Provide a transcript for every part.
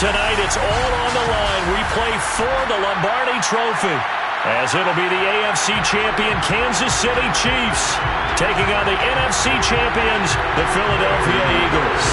tonight, it's all on the line. We play for the Lombardi Trophy, as it'll be the AFC champion Kansas City Chiefs taking on the NFC champions, the Philadelphia Eagles.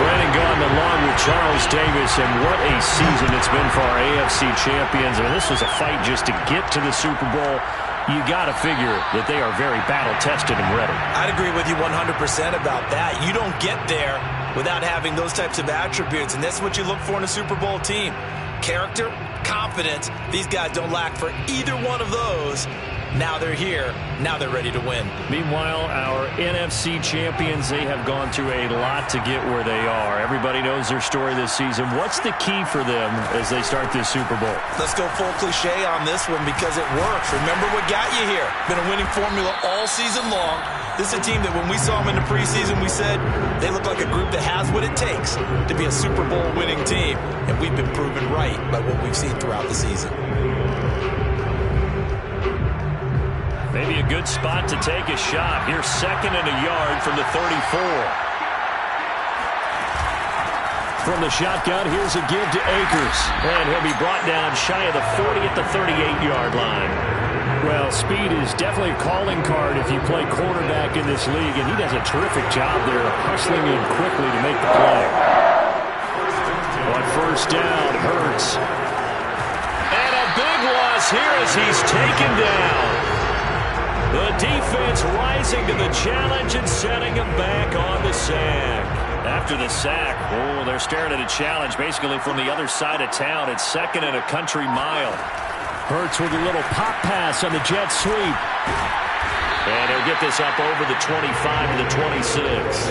Brandon Gaudin along with Charles Davis, and what a season it's been for our AFC champions. I mean, this was a fight just to get to the Super Bowl. You got to figure that they are very battle-tested and ready. I'd agree with you 100% about that. You don't get there without having those types of attributes, and that's what you look for in a Super Bowl team. Character, confidence. These guys don't lack for either one of those. Now they're here. Now they're ready to win. Meanwhile, our NFC champions, they have gone through a lot to get where they are. Everybody knows their story this season. What's the key for them as they start this Super Bowl? Let's go full cliche on this one because it works. Remember what got you here. Been a winning formula all season long. This is a team that when we saw them in the preseason, we said they look like a group that has what it takes to be a Super Bowl winning team. And we've been proven right by what we've seen throughout the season. Maybe a good spot to take a shot. Here's 2nd and a yard from the 34. From the shotgun, here's a give to Akers. And he'll be brought down shy of the 40 at the 38-yard line. Well, speed is definitely a calling card if you play quarterback in this league, and he does a terrific job there of hustling in quickly to make the play. On first down, Hurts. And a big loss here as he's taken down. The defense rising to the challenge and setting him back on the sack. After the sack, oh, they're staring at a challenge basically from the other side of town. It's 2nd and a country mile. Hurts with a little pop pass on the jet sweep. And he'll get this up over the 25 to the 26.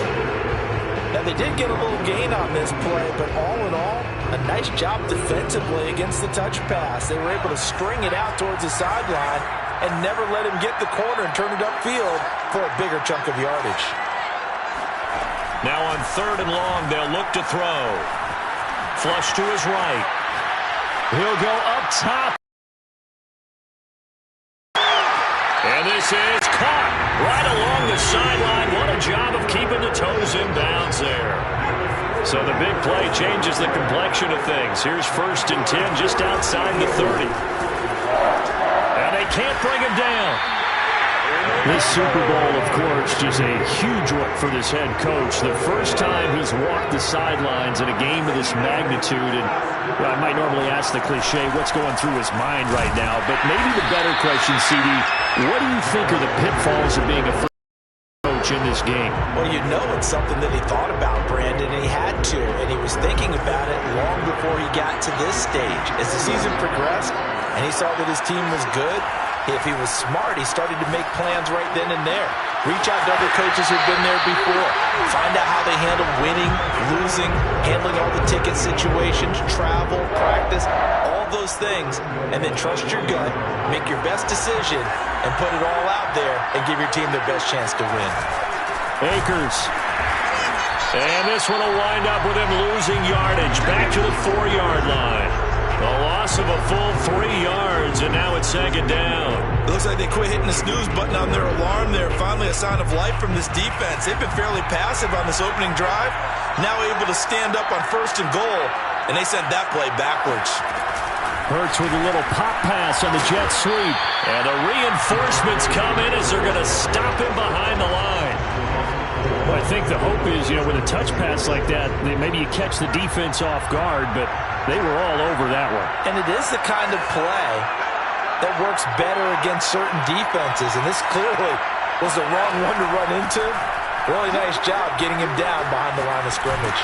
Now, they did get a little gain on this play, but all in all, a nice job defensively against the touch pass. They were able to string it out towards the sideline and never let him get the corner and turn it upfield for a bigger chunk of yardage. Now on 3rd and long, they'll look to throw. Flush to his right. He'll go up top. And this is caught right along the sideline. What a job of keeping the toes in bounds there. So the big play changes the complexion of things. Here's 1st and 10 just outside the 30. And they can't bring him down. This Super Bowl, of course, just a huge one for this head coach. The first time he's walked the sidelines in a game of this magnitude. And well, I might normally ask the cliche, what's going through his mind right now? But maybe the better question, CD, what do you think are the pitfalls of being a first coach in this game? Well, you know it's something that he thought about, Brandon, and he had to. And he was thinking about it long before he got to this stage. As the season progressed, and he saw that his team was good, if he was smart, he started to make plans right then and there. Reach out to other coaches who've been there before. Find out how they handle winning, losing, handling all the ticket situations, travel, practice, all those things. And then trust your gut, make your best decision, and put it all out there and give your team their best chance to win. Akers. And this one will wind up with him losing yardage back to the 4-yard line. A loss of a full 3 yards, and now it's 2nd down. It looks like they quit hitting the snooze button on their alarm there. Finally a sign of life from this defense. They've been fairly passive on this opening drive. Now able to stand up on 1st and goal, and they sent that play backwards. Hurts with a little pop pass on the jet sweep. And the reinforcements come in as they're going to stop him behind the line. Well, I think the hope is, with a touch pass like that, maybe you catch the defense off guard, but they were all over that one. And it is the kind of play that works better against certain defenses, and this clearly was the wrong one to run into. Really nice job getting him down behind the line of scrimmage.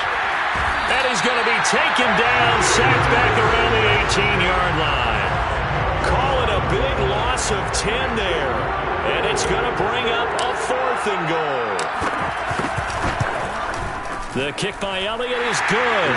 And he's going to be taken down, sacked back around the 18-yard line. Call it a big loss of 10 there, and it's going to bring up a 4th and goal. The kick by Elliott is good.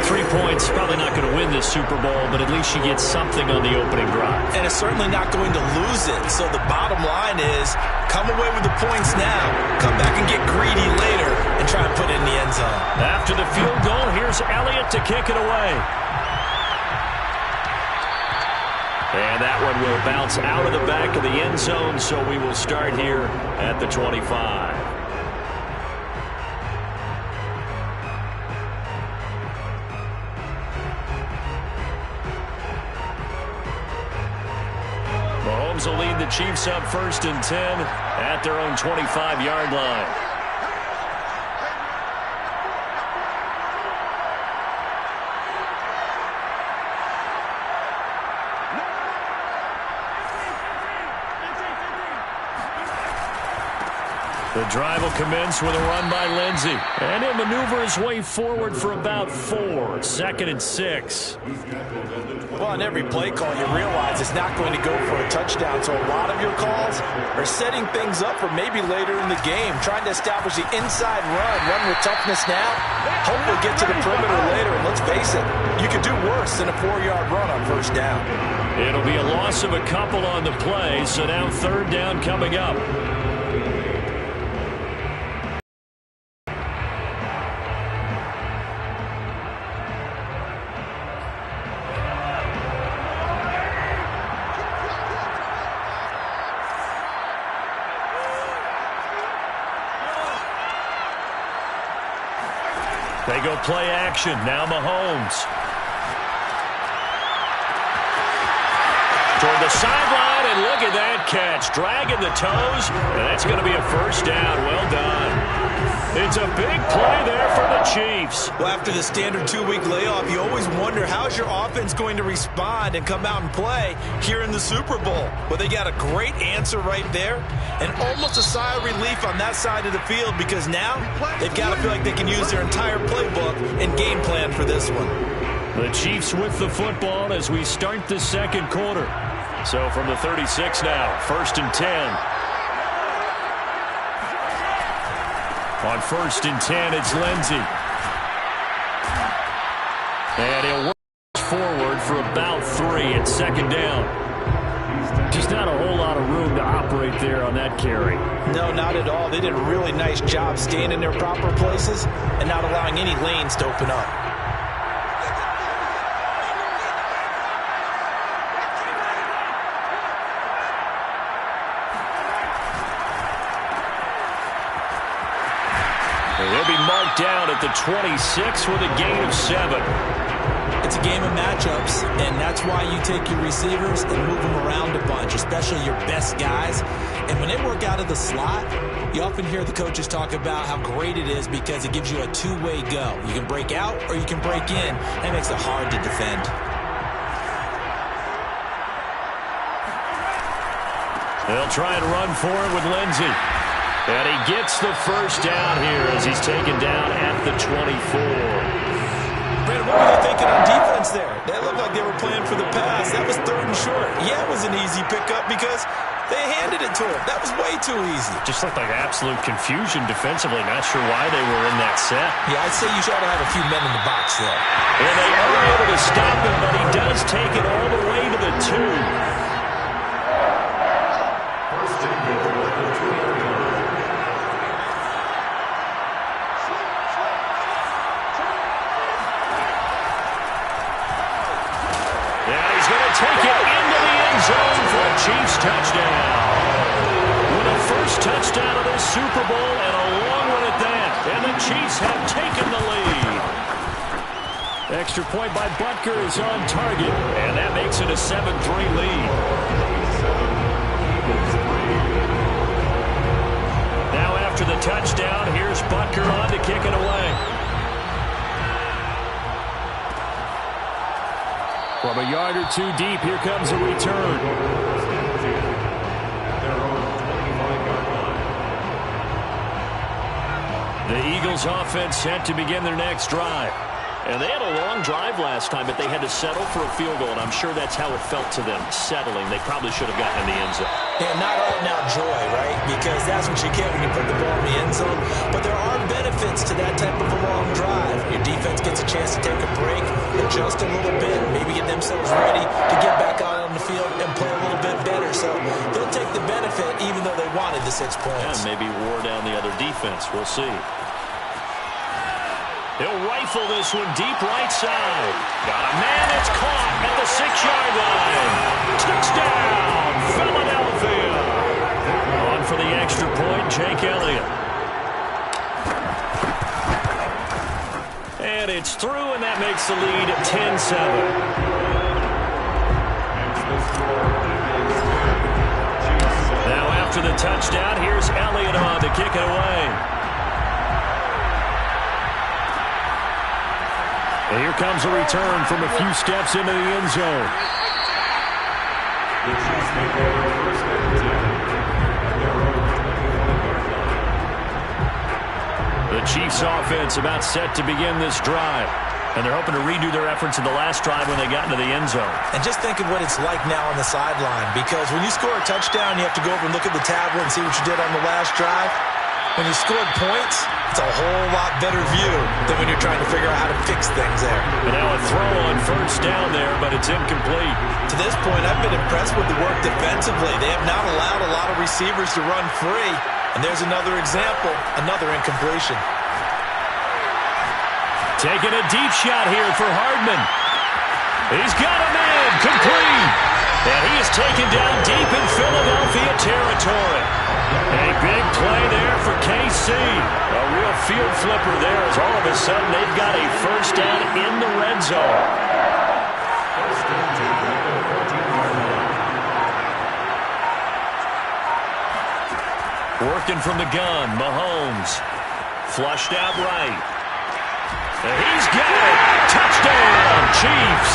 3 points, probably not going to win this Super Bowl, but at least you get something on the opening drive. And it's certainly not going to lose it. So the bottom line is, come away with the points now, come back and get greedy later, and try and put it in the end zone. After the field goal, here's Elliott to kick it away. And that one will bounce out of the back of the end zone, so we will start here at the 25. Mahomes will lead the Chiefs up 1st and 10 at their own 25-yard line. The drive will commence with a run by Lindsey. And he'll maneuver his way forward for about 4. 2nd and 6. Well, on every play call, you realize it's not going to go for a touchdown. So a lot of your calls are setting things up for maybe later in the game, trying to establish the inside run with toughness now. Hopefully get to the perimeter later. And let's face it, you could do worse than a 4-yard run on 1st down. It'll be a loss of a couple on the play, so now 3rd down coming up. They go play action. Now Mahomes. Toward the sideline, and look at that catch. Dragging the toes, and that's going to be a 1st down. Well done. It's a big play there for the Chiefs. Well, after the standard 2-week layoff, you always wonder how's your offense going to respond and come out and play here in the Super Bowl. Well, they got a great answer right there, and almost a sigh of relief on that side of the field because now they've got to feel like they can use their entire playbook and game plan for this one. The Chiefs with the football as we start the 2nd quarter. So from the 36 now, 1st and 10. On 1st and 10, it's Lindsey. And he'll work forward for about 3 at 2nd down. Just not a whole lot of room to operate there on that carry. No, not at all. They did a really nice job staying in their proper places and not allowing any lanes to open up. He'll be marked down at the 26 with a gain of 7. It's a game of matchups, and that's why you take your receivers and move them around a bunch, especially your best guys. And when they work out of the slot, you often hear the coaches talk about how great it is because it gives you a two-way go. You can break out or you can break in. That makes it hard to defend. They'll try and run for it with Lindsey. And he gets the 1st down here as he's taken down at the 24. Brandon, what were they thinking on defense there? That looked like they were playing for the pass. That was 3rd and short. Yeah, it was an easy pickup because they handed it to him. That was way too easy. Just looked like absolute confusion defensively. Not sure why they were in that set. Yeah, I'd say you should have a few men in the box there. And they are able to stop him, but he does take it all the way to the 2. Take it into the end zone for a Chiefs touchdown. With a 1st touchdown of this Super Bowl and a long one at that. And the Chiefs have taken the lead. Extra point by Butker is on target. And that makes it a 7-3 lead. Now after the touchdown, here's Butker on to kick it away. From a yard or 2 deep, here comes a return. The Eagles offense set to begin their next drive. And they had a long drive last time, but they had to settle for a field goal, and I'm sure that's how it felt to them, settling. They probably should have gotten in the end zone. Yeah, not out-and-out joy, right? Because that's what you get when you put the ball in the end zone. But there are benefits to that type of a long drive. Your defense gets a chance to take a break, adjust a little bit, maybe get themselves ready to get back out on the field and play a little bit better. So they'll take the benefit even though they wanted the 6 points. Yeah, maybe wore down the other defense. We'll see. He'll rifle this one deep right side. Got a man that's caught at the 6-yard line. Touchdown, Philadelphia. On for the extra point, Jake Elliott. And it's through, and that makes the lead 10-7. after the touchdown, here's Elliott on to kick it away. And here comes a return from a few steps into the end zone. The Chiefs offense about set to begin this drive. And they're hoping to redo their efforts in the last drive when they got into the end zone. And just think of what it's like now on the sideline, because when you score a touchdown, you have to go over and look at the tablet and see what you did on the last drive. When you scored points, it's a whole lot better view than when you're trying to figure out how to fix things there. And now a throw on first down there, but it's incomplete. To this point, I've been impressed with the work defensively. They have not allowed a lot of receivers to run free. And there's another example, another incompletion. Taking a deep shot here for Hardman. He's got a man, complete. And he is taken down deep in Philadelphia territory. A big play there for KC. A real field flipper there as all of a sudden they've got a first down in the red zone. Working from the gun, Mahomes. Flushed out right. And he's got it. Touchdown, Chiefs.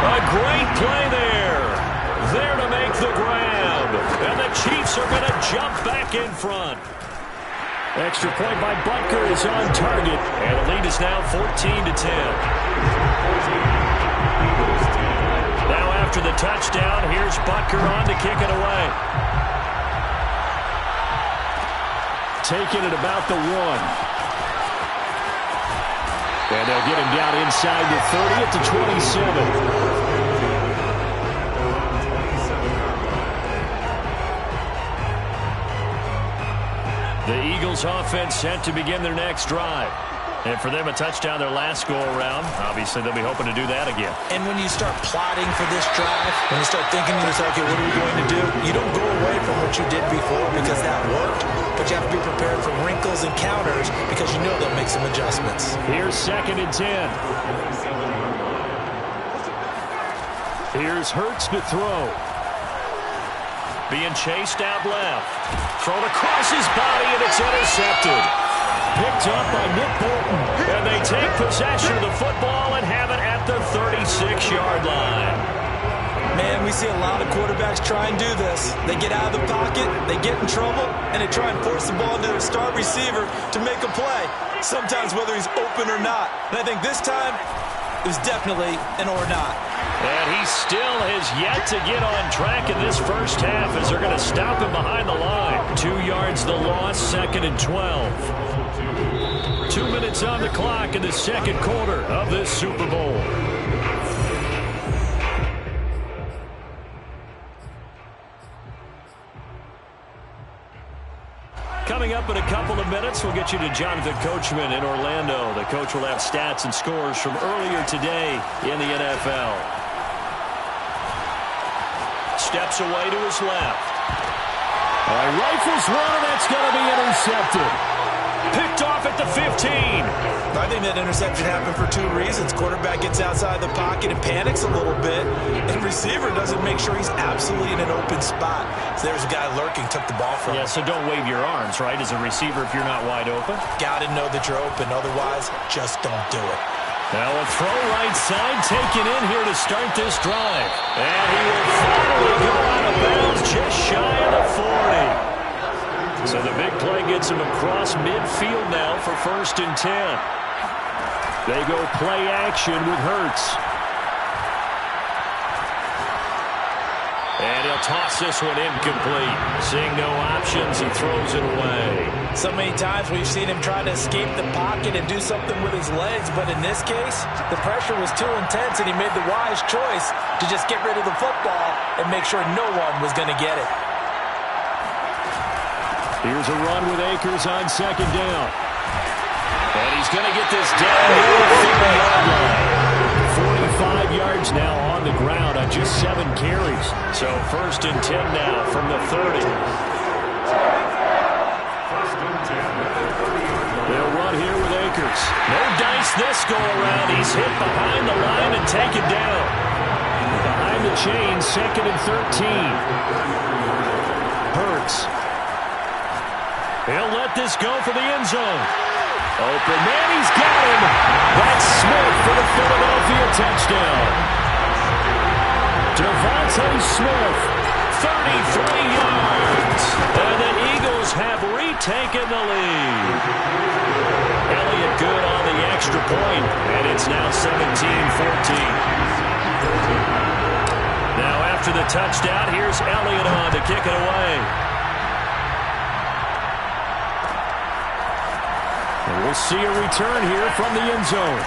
A great play there. There to make the grab. And the Chiefs are going to jump back in front. Extra point by Butker is on target. And the lead is now 14-10. Now after the touchdown, here's Butker on to kick it away. Taking it about the 1. And they'll get him down inside the 30 at the 27. The Eagles offense set to begin their next drive. And for them, a touchdown their last go-around. Obviously, they'll be hoping to do that again. And when you start plotting for this drive, when you start thinking to yourself, okay, what are we going to do? You don't go away from what you did before because that worked. But you have to be prepared for wrinkles and counters because you know they'll make some adjustments. Here's 2nd and 10. Here's Hurts to throw. Being chased out left. Thrown across his body, and it's intercepted. Picked up by Nick Bolton. And they take possession of the football and have it at the 36-yard line. Man, we see a lot of quarterbacks try and do this. They get out of the pocket, they get in trouble, and they try and force the ball into their star receiver to make a play, sometimes whether he's open or not. And I think this time, it was definitely an or not. And he still has yet to get on track in this first half as they're going to stop him behind the line. 2 yards the loss, 2nd and 12. 2 minutes on the clock in the second quarter of this Super Bowl. Coming up in a couple of minutes, we'll get you to Jonathan Coachman in Orlando. The coach will have stats and scores from earlier today in the NFL. Steps away to his left. Rifles one, and that's going to be intercepted. Picked off at the 15. I think that interception happened for 2 reasons. Quarterback gets outside the pocket and panics a little bit, and receiver doesn't make sure he's absolutely in an open spot. So there's a guy lurking, took the ball from him. Yeah, so don't wave your arms, right, as a receiver if you're not wide open. Got to know that you're open. Otherwise, just don't do it. Now a throw right side taken in here to start this drive. And he will finally go out of bounds just shy of the 40. So the big play gets him across midfield now for 1st and 10. They go play action with Hurts. And he'll toss this one incomplete. Seeing no options, he throws it away. So many times we've seen him try to escape the pocket and do something with his legs, but in this case, the pressure was too intense and he made the wise choice to just get rid of the football and make sure no one was going to get it. Here's a run with Akers on 2nd down. And he's going to get this down here at the 50-yard line. 45 yards now on the ground on just 7 carries. So 1st and 10 now from the 30. They'll run here with Akers. No dice this go-around. He's hit behind the line and taken down. Behind the chain, 2nd and 13. Hurts. He'll let this go for the end zone. Open man, he's got him. That's Smith for the Philadelphia touchdown. Devontae Smith, 33 yards. And the Eagles have retaken the lead. Elliott good on the extra point, and it's now 17-14. Now after the touchdown, here's Elliott on to kick it away. And we'll see a return here from the end zone.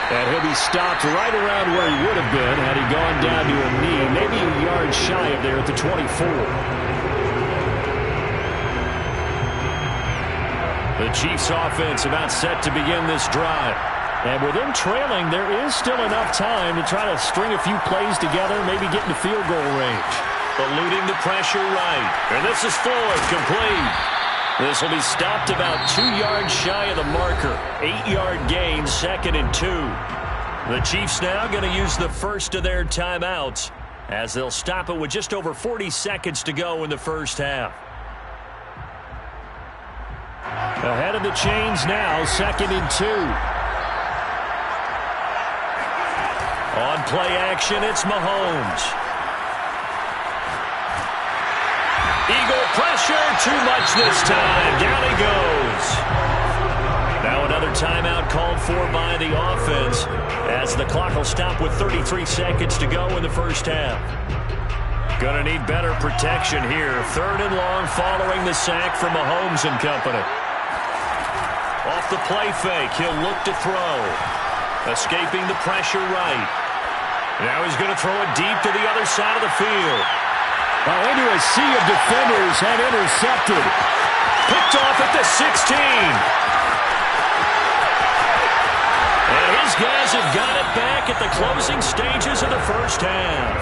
And he'll be stopped right around where he would have been had he gone down to a knee, maybe a yard shy of there at the 24. The Chiefs offense about set to begin this drive. And with them trailing, there is still enough time to try to string a few plays together, maybe get into field goal range. Eluding the pressure right. And this is Floyd, complete. This will be stopped about 2 yards shy of the marker. 8-yard gain, 2nd and 2. The Chiefs now going to use the first of their timeouts as they'll stop it with just over 40 seconds to go in the first half. Ahead of the chains now, 2nd and 2. On play action, it's Mahomes. Eagle pressure, too much this time. Down he goes. Now another timeout called for by the offense as the clock will stop with 33 seconds to go in the first half. Gonna need better protection here. 3rd and long following the sack from Mahomes and company. Off the play fake, he'll look to throw. Escaping the pressure right. Now he's going to throw it deep to the other side of the field. Into a sea of defenders and intercepted. Picked off at the 16. And his guys have got it back at the closing stages of the first half.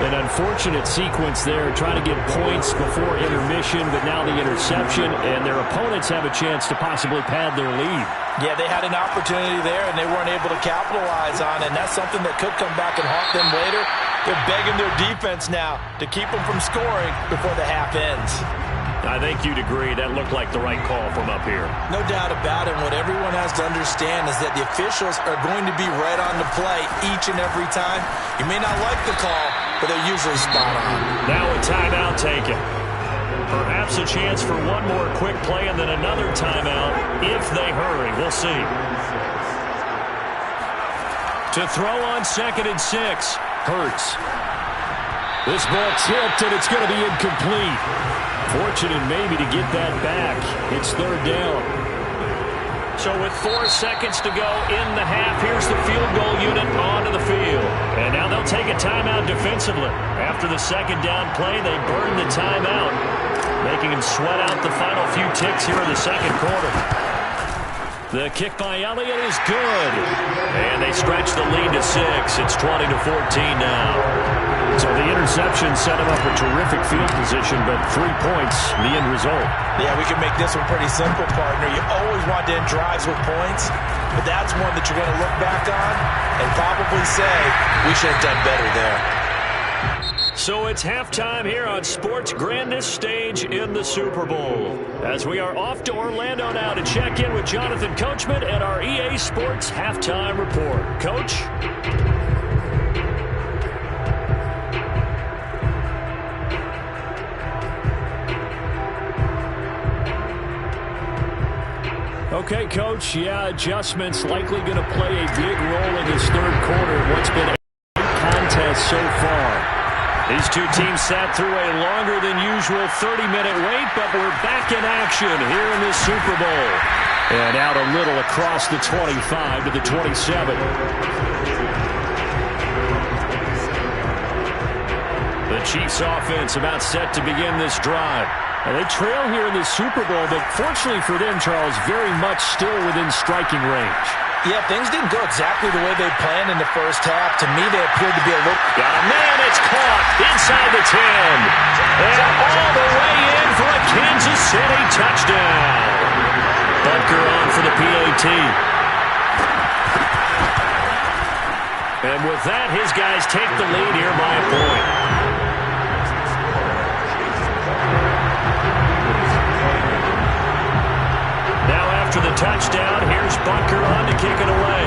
An unfortunate sequence there, trying to get points before intermission, but now the interception, and their opponents have a chance to possibly pad their lead. Yeah, they had an opportunity there, and they weren't able to capitalize on it, and that's something that could come back and haunt them later. They're begging their defense now to keep them from scoring before the half ends. I think you'd agree that looked like the right call from up here. No doubt about it. What everyone has to understand is that the officials are going to be right on the play each and every time. You may not like the call, but they're usually spot on. Now a timeout taken. Perhaps a chance for one more quick play and then another timeout if they hurry. We'll see. To throw on 2nd and 6. Hurts. This ball tipped, and it's going to be incomplete. Fortunate maybe to get that back. It's 3rd down. So with 4 seconds to go in the half, here's the field goal unit onto the field. And now they'll take a timeout defensively. After the 2nd down play, they burn the timeout, making him sweat out the final few ticks here in the 2nd quarter. The kick by Elliott is good. And they stretch the lead to 6. It's 20-14 now. So the interception set him up a terrific field position, but 3 points, the end result. Yeah, we can make this one pretty simple, partner. You always want to end drives with points, but that's one that you're going to look back on and probably say, we should have done better there. So it's halftime here on sports' grandest stage in the Super Bowl. As we are off to Orlando now to check in with Jonathan Coachman and our EA Sports Halftime Report. Coach? Okay, Coach. Yeah, adjustments likely going to play a big role in this 3rd quarter of what's been a great contest so far. These two teams sat through a longer than usual 30-minute wait, but we're back in action here in this Super Bowl. And out a little across the 25 to the 27. The Chiefs offense about set to begin this drive. And they trail here in the Super Bowl, but fortunately for them, Charles, very much still within striking range. Yeah, things didn't go exactly the way they planned in the first half. To me, they appeared to be a little... Got a man, it's caught inside the 10. And all the way in for a Kansas City touchdown. Butker on for the PAT. And with that, his guys take the lead here by a point. after the touchdown. Here's Butker on to kick it away.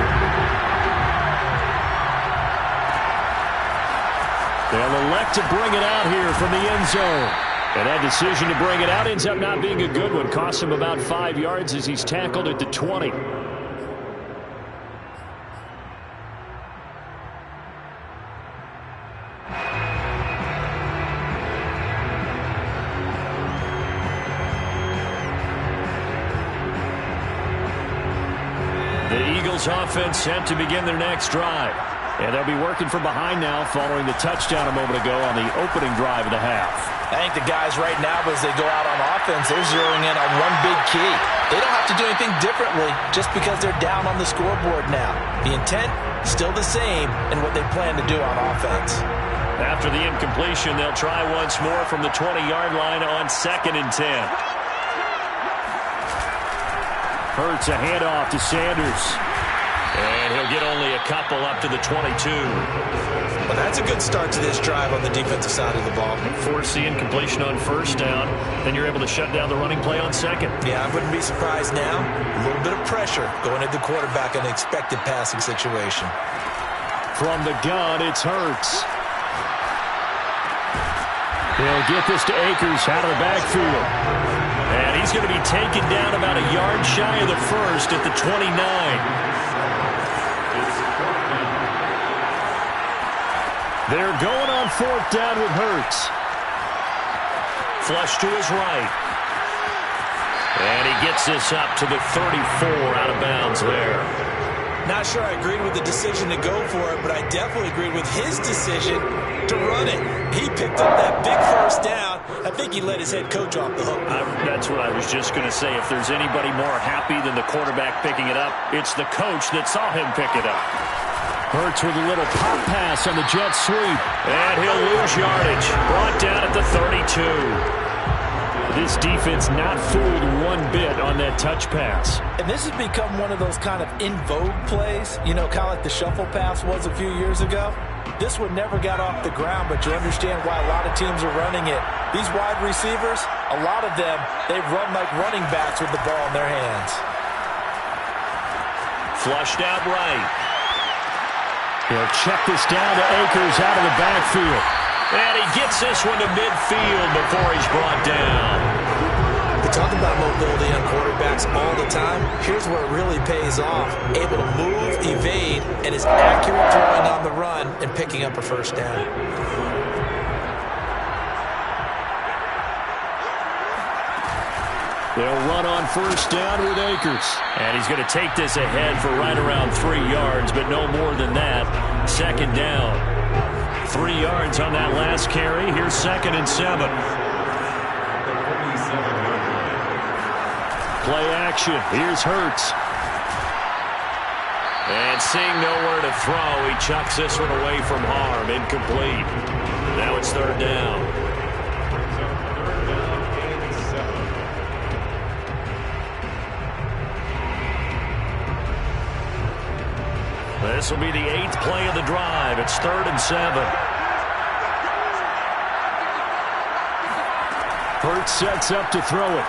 They'll elect to bring it out here from the end zone. And that decision to bring it out ends up not being a good one. Costs him about 5 yards as he's tackled at the 20. The Eagles offense set to begin their next drive. And they'll be working from behind now following the touchdown a moment ago on the opening drive of the half. I think the guys right now, as they go out on offense, they're zeroing in on one big key. They don't have to do anything differently just because they're down on the scoreboard now. The intent, still the same in what they plan to do on offense. After the incompletion, they'll try once more from the 20-yard line on 2nd and 10. Hurts a handoff to Sanders. And he'll get only a couple up to the 22. Well, that's a good start to this drive on the defensive side of the ball. Force the incompletion on 1st down. Then you're able to shut down the running play on 2nd. Yeah, I wouldn't be surprised now. A little bit of pressure going at the quarterback in an expected passing situation. From the gun, it's Hurts. He'll get this to Akers out of the backfield. And he's going to be taken down about a yard shy of the first at the 29. They're going on 4th down with Hurts. Flush to his right. And he gets this up to the 34 out of bounds there. Not sure I agreed with the decision to go for it, but I definitely agreed with his decision to run it. He picked up that big 1st down. I think he let his head coach off the hook. That's what I was just going to say. If there's anybody more happy than the quarterback picking it up, it's the coach that saw him pick it up. Hurts with a little pop pass on the jet sweep. And he'll lose yardage. Brought down at the 32. This defense not fooled one bit on that touch pass. And this has become one of those kind of in vogue plays, you know, kind of like the shuffle pass was a few years ago. This one never got off the ground, but you understand why a lot of teams are running it. These wide receivers, a lot of them, they run like running backs with the ball in their hands. Flushed out right. He'll check this down to Akers out of the backfield. And he gets this one to midfield before he's brought down. We talk about mobility on quarterbacks all the time. Here's where it really pays off. Able to move, evade, and is accurate throwing on the run and picking up a 1st down. They'll run on 1st down with Akers. And he's going to take this ahead for right around 3 yards, but no more than that. 2nd down. 3 yards on that last carry. Here's 2nd and 7. Play action. Here's Hurts. And seeing nowhere to throw, he chucks this one away from harm. Incomplete. Now it's 3rd down. This will be the 8th play of the drive. It's 3rd and 7. Hurts sets up to throw it.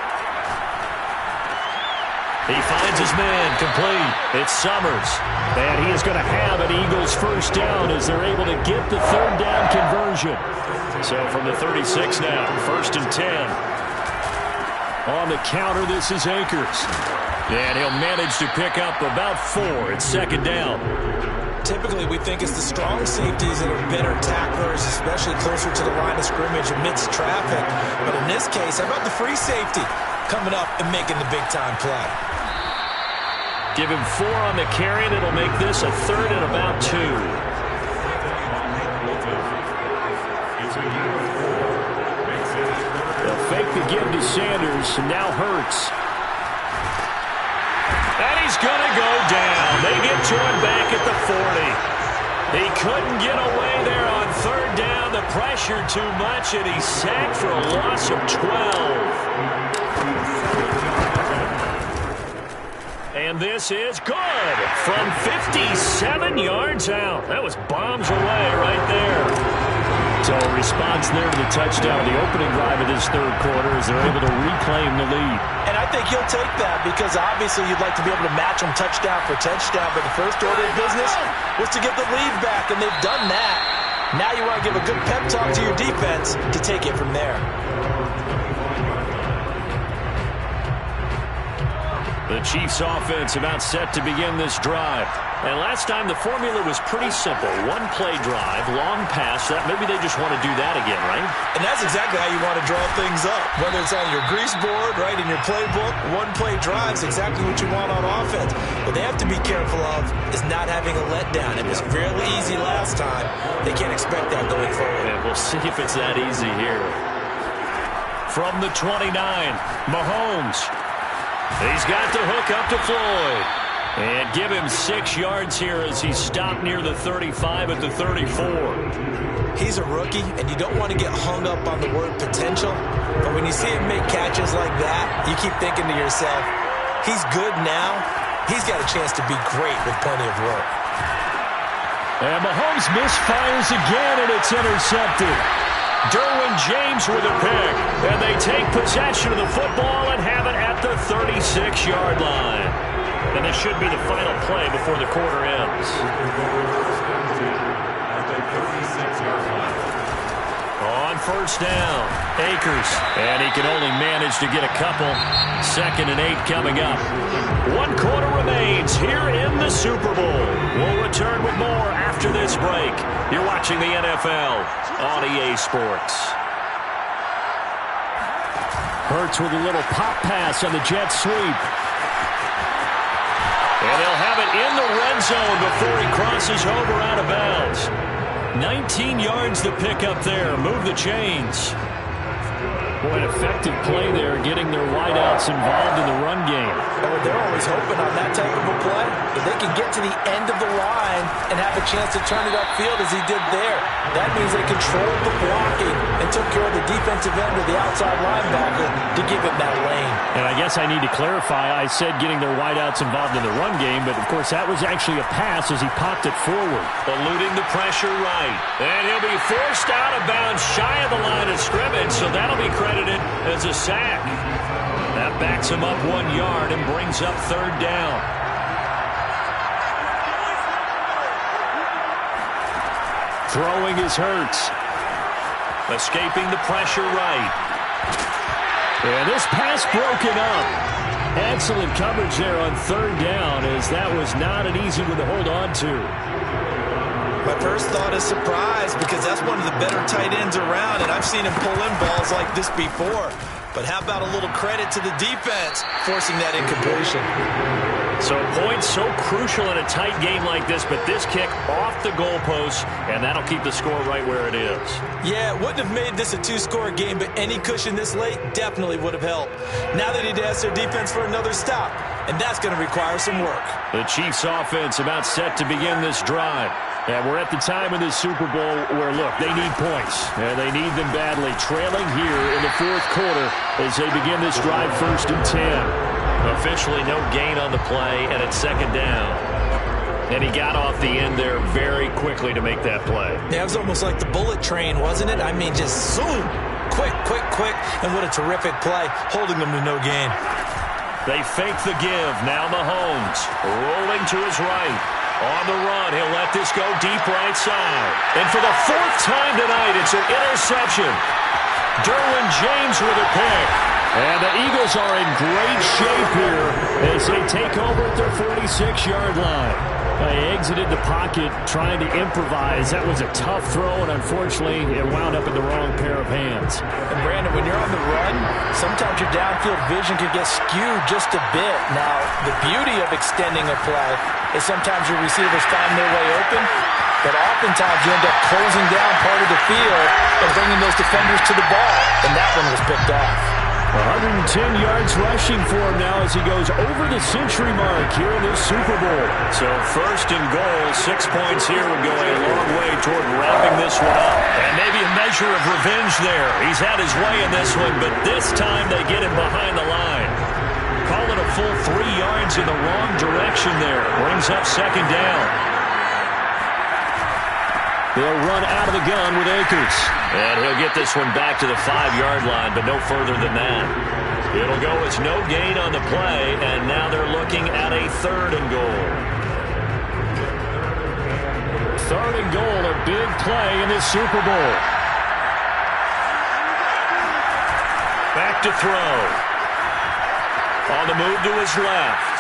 He finds his man, complete. It's Summers. And he is going to have an Eagles 1st down as they're able to get the 3rd down conversion. So from the 36 now, 1st and 10. On the counter, this is Akers. And he'll manage to pick up about 4 at 2nd down. Typically, we think it's the strong safeties that are better tacklers, especially closer to the line of scrimmage amidst traffic. But in this case, how about the free safety coming up and making the big-time play? Give him 4 on the carry, and it'll make this a 3rd and about 2. They'll fake the give to Sanders, and now Hurts. And he's going to go down. They get to him back at the 40. He couldn't get away there on 3rd down. The pressure too much, and he's sacked for a loss of 12. And this is good from 57 yards out. That was bombs away right there. So a response there to the touchdown, the opening drive of this 3rd quarter, as they're able to reclaim the lead. And I think he'll take that because obviously you'd like to be able to match them touchdown for touchdown, but the first order of business was to get the lead back, and they've done that. Now you want to give a good pep talk to your defense to take it from there. The Chiefs offense about set to begin this drive. And last time the formula was pretty simple. One play drive, long pass. That maybe they just want to do that again, right? And that's exactly how you want to draw things up. Whether it's on your grease board, right, in your playbook, one play drive is exactly what you want on offense. What they have to be careful of is not having a letdown. It was fairly easy last time. They can't expect that going forward. Yeah, we'll see if it's that easy here. From the 29, Mahomes. He's got the hook up to Floyd. And give him 6 yards here as he's stopped near the 35 at the 34. He's a rookie, and you don't want to get hung up on the word potential. But when you see him make catches like that, you keep thinking to yourself, he's good now. He's got a chance to be great with plenty of work. And Mahomes misfires again, and it's intercepted. Derwin James with a pick. And they take possession of the football and have it at the 36-yard line. And this should be the final play before the quarter ends. On first down, Akers. And he can only manage to get a couple. 2nd and 8 coming up. 1 quarter remains here in the Super Bowl. We'll return with more after this break. You're watching the NFL on EA Sports. Hurts with a little pop pass on the jet sweep. And they'll have it in the red zone before he crosses over out of bounds. 19 yards to pick up there. Move the chains. Boy, an effective play there, getting their wideouts involved in the run game. They're always hoping on that type of a play. If they can get to the end of the line and have a chance to turn it upfield as he did there, that means they controlled the blocking and took care of the defensive end of the outside linebacker to give him that lane. And I guess I need to clarify, I said getting their wideouts involved in the run game, but of course that was actually a pass as he popped it forward. Eluding the pressure right. And he'll be forced out of bounds shy of the line of scrimmage, so that'll be credited as a sack. That backs him up 1 yard and brings up 3rd down. Throwing is Hurts. Escaping the pressure right. And this pass broken up. Excellent coverage there on 3rd down, as that was not an easy one to hold on to. My first thought is surprise, because that's one of the better tight ends around, and I've seen him pull in balls like this before. But how about a little credit to the defense forcing that incompletion? So points so crucial in a tight game like this, but this kick off the goalpost, and that'll keep the score right where it is. Yeah, it wouldn't have made this a 2-score game, but any cushion this late definitely would have helped. Now they need to ask their defense for another stop, and that's going to require some work. The Chiefs offense about set to begin this drive. And we're at the time in this Super Bowl where, look, they need points. And they need them badly. Trailing here in the 4th quarter as they begin this drive 1st and 10. Officially no gain on the play, and it's 2nd down. And he got off the end there very quickly to make that play. Yeah, it was almost like the bullet train, wasn't it? I mean, just zoom. Quick, quick, quick. And what a terrific play, holding them to no gain. They fake the give. Now Mahomes rolling to his right. On the run, he'll let this go deep right side. And for the 4th time tonight, it's an interception. Derwin James with a pick. And the Eagles are in great shape here as they take over at their 46-yard line. They exited the pocket trying to improvise. That was a tough throw, and unfortunately, it wound up in the wrong pair of hands. And Brandon, when you're on the run, sometimes your downfield vision can get skewed just a bit. Now, the beauty of extending a play is sometimes your receivers find their way open, but oftentimes you end up closing down part of the field and bringing those defenders to the ball, and that one was picked off. 110 yards rushing for him now as he goes over the century mark here in this Super Bowl. So 1st and goal, 6 points here would go a long way toward wrapping this one up. And maybe a measure of revenge there. He's had his way in this one, but this time they get him behind the line. Call it a full 3 yards in the wrong direction there. Brings up 2nd down. They'll run out of the gun with Akers. And he'll get this one back to the 5-yard line, but no further than that. It'll go as no gain on the play, and now they're looking at a 3rd and goal. 3rd and goal, a big play in this Super Bowl. Back to throw. On the move to his left.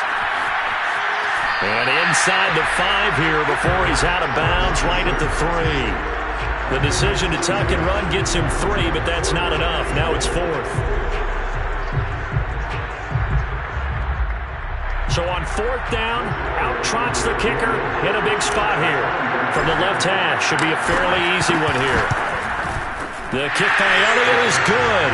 And inside the 5 here before he's out of bounds, right at the 3. The decision to tuck and run gets him 3, but that's not enough. Now it's 4th. So on 4th down, out trots the kicker in a big spot here. From the left hash, should be a fairly easy one here. The kick by Elliott is good.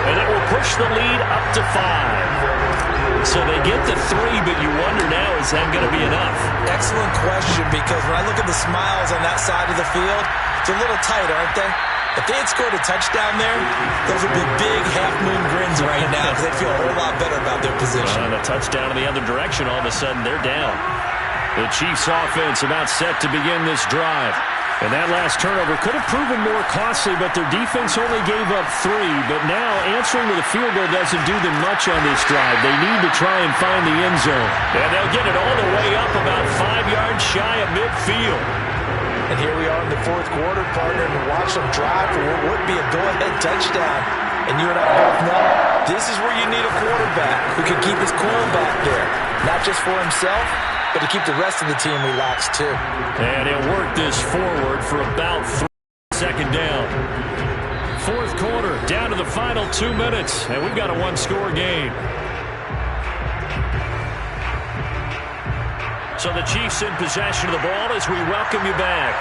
And it will push the lead up to 5. So they get the 3, but you wonder now, is that going to be enough? Excellent question, because when I look at the smiles on that side of the field, it's a little tight, aren't they? If they had scored a touchdown there, those would be big half-moon grins right now because they feel a whole lot better about their position. And a touchdown in the other direction, all of a sudden they're down. The Chiefs offense about set to begin this drive. And that last turnover could have proven more costly, but their defense only gave up 3. But now answering with a field goal doesn't do them much on this drive. They need to try and find the end zone. And they'll get it all the way up about 5 yards shy of midfield. And here we are in the 4th quarter, partner, and watch them drive for what would be a go-ahead touchdown. And you and I both know this is where you need a quarterback who can keep his cool back there. Not just for himself, but to keep the rest of the team relaxed too. And he'll work this forward for about 3. 2nd down. 4th quarter, down to the final 2 minutes, and we've got a 1-score game. So the Chiefs in possession of the ball as we welcome you back.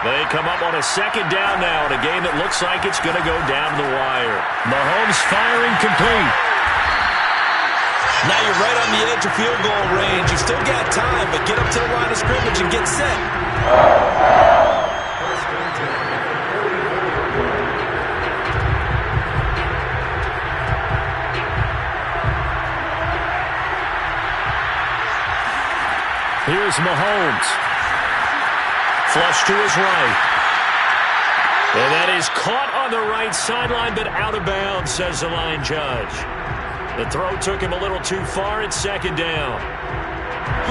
They come up on a 2nd down now in a game that looks like it's going to go down the wire. Mahomes firing complete. Now you're right on the edge of field goal range. You've still got time, but get up to the line of scrimmage and get set. Here's Mahomes. Flush to his right. And that is caught on the right sideline, but out of bounds, says the line judge. The throw took him a little too far. It's 2nd down.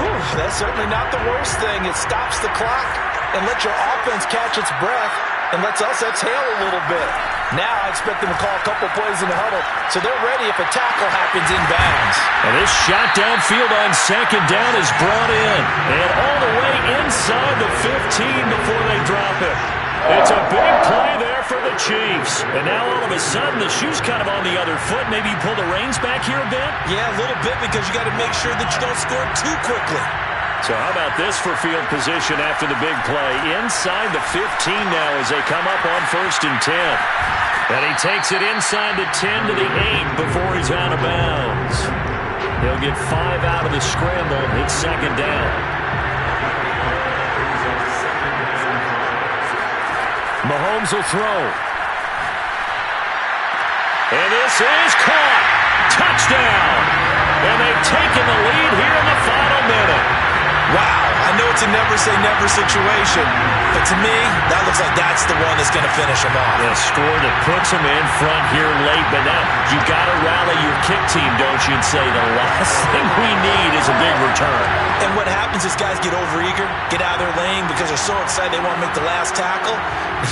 Whew, that's certainly not the worst thing. It stops the clock and lets your offense catch its breath and lets us exhale a little bit. Now I expect them to call a couple plays in the huddle so they're ready if a tackle happens in bounds. And this shot downfield on 2nd down is brought in. And all the way inside the 15 before they drop it. It's a big play there for the Chiefs. And now all of a sudden the shoe's kind of on the other foot. Maybe you pull the reins back here a bit? Yeah, a little bit because you got to make sure that you don't score too quickly. So how about this for field position after the big play? Inside the 15 now as they come up on 1st and 10. And he takes it inside the 10 to the 8 before he's out of bounds. He'll get 5 out of the scramble. It's 2nd down. Mahomes will throw. And this is caught. Touchdown. And they've taken the lead here in the final minute. Wow, I know it's a never-say-never situation, but to me, that looks like that's the one that's going to finish them off. A score that puts them in front here late, but now you got to rally your kick team, don't you, and say the last thing we need is a big return. And what happens is guys get overeager, get out of their lane because they're so excited they want to make the last tackle.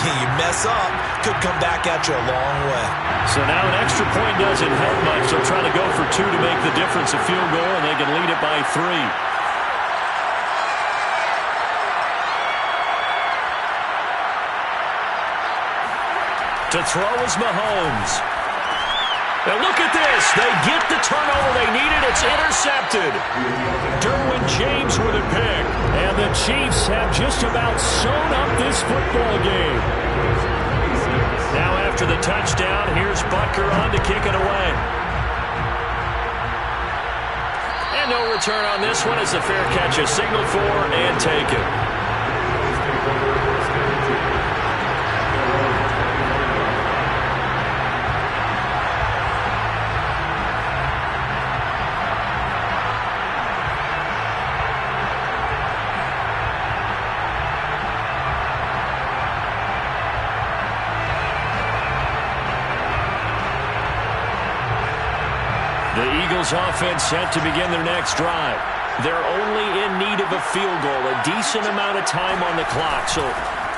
You mess up, could come back at you a long way. So now an extra point doesn't help much. They'll try to go for 2 to make the difference a field goal, and they can lead it by 3. To throw is Mahomes. Now look at this. They get the turnover they needed. It's intercepted. Derwin James with a pick. And the Chiefs have just about sewn up this football game. Now after the touchdown, here's Butker on to kick it away. And no return on this one as the fair catch is signaled for and taken. Eagles offense set to begin their next drive. They're only in need of a field goal, a decent amount of time on the clock. So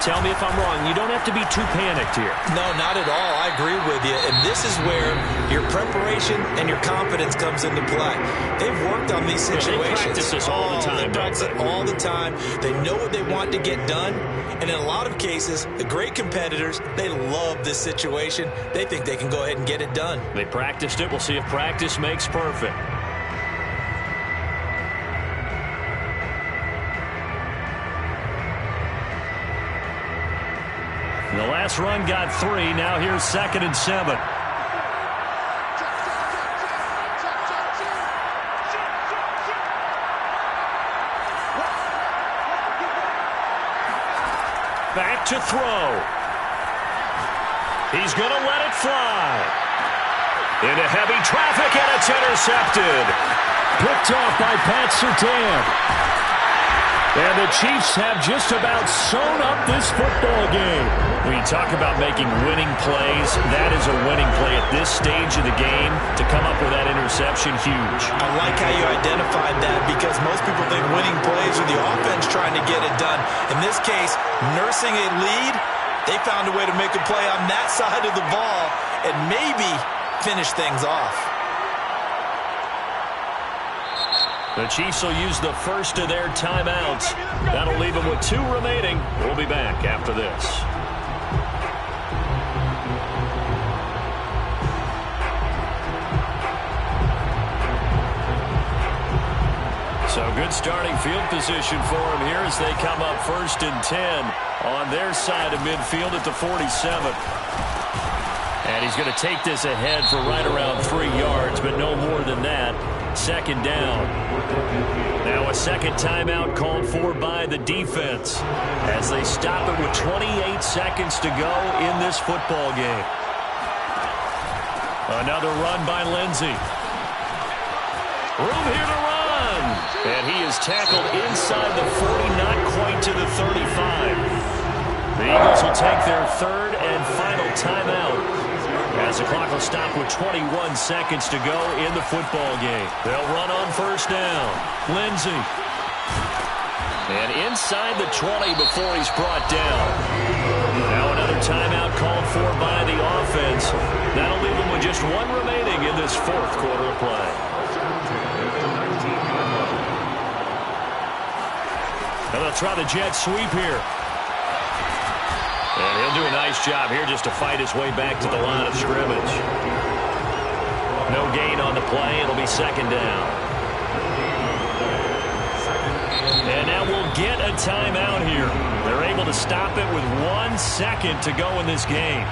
tell me if I'm wrong. You don't have to be too panicked here. No, not at all. I agree with you. And this is where your preparation and your confidence comes into play. They've worked on these situations. They practice this all the time. They practice it all the time. They know what they want to get done. And in a lot of cases, the great competitors, they love this situation. They think they can go ahead and get it done. They practiced it. We'll see if practice makes perfect. The last run got 3. Now here's 2nd and 7. Back to throw. He's going to let it fly. Into heavy traffic, and it's intercepted. Picked off by Pat Surtain. And the Chiefs have just about sewn up this football game. When you talk about making winning plays, that is a winning play at this stage of the game. To come up with that interception, huge. I like how you identified that, because most people think winning plays are the offense trying to get it done. In this case, nursing a lead, they found a way to make a play on that side of the ball and maybe finish things off. The Chiefs will use the first of their timeouts. That'll leave them with 2 remaining. We'll be back after this. So good starting field position for them here as they come up 1st and 10 on their side of midfield at the 47. And he's going to take this ahead for right around 3 yards, but no more than that. 2nd down. Now a second timeout called for by the defense as they stop it with 28 seconds to go in this football game. Another run by Lindsey. Room here to run. And he is tackled inside the 40, not quite to the 35. The Eagles will take their 3rd and final timeout as the clock will stop with 21 seconds to go in the football game. They'll run on 1st down. Lindsey. And inside the 20 before he's brought down. Now another timeout called for by the offense. That'll leave them with just 1 remaining in this 4th quarter of play. And they'll try the jet sweep here. And he'll do a nice job here just to fight his way back to the line of scrimmage. No gain on the play. It'll be 2nd down. And now we'll get a timeout here. They're able to stop it with 1 second to go in this game.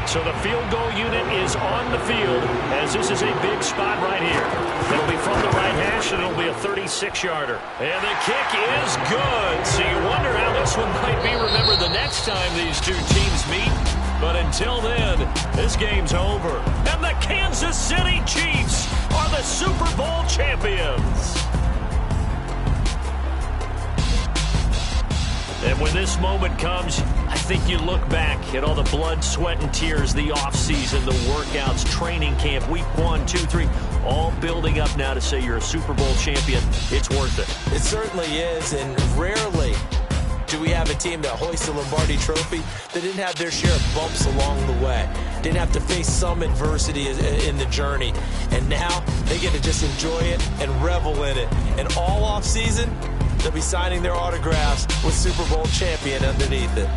So the field goal unit is on the field as this is a big spot right here. It'll be from the right hash, and it'll be a 36-yarder. And the kick is good. So you wonder how this one might be remembered the next time these two teams meet. But until then, this game's over. And the Kansas City Chiefs are the Super Bowl champions. And when this moment comes, I think you look back at all the blood, sweat, and tears, the offseason, the workouts, training camp, week 1, 2, 3, all building up now to say you're a Super Bowl champion. It's worth it. It certainly is, and rarely do we have a team that hoists the Lombardi Trophy that didn't have their share of bumps along the way, didn't have to face some adversity in the journey, and now they get to just enjoy it and revel in it. And all offseason, they'll be signing their autographs with Super Bowl champion underneath it.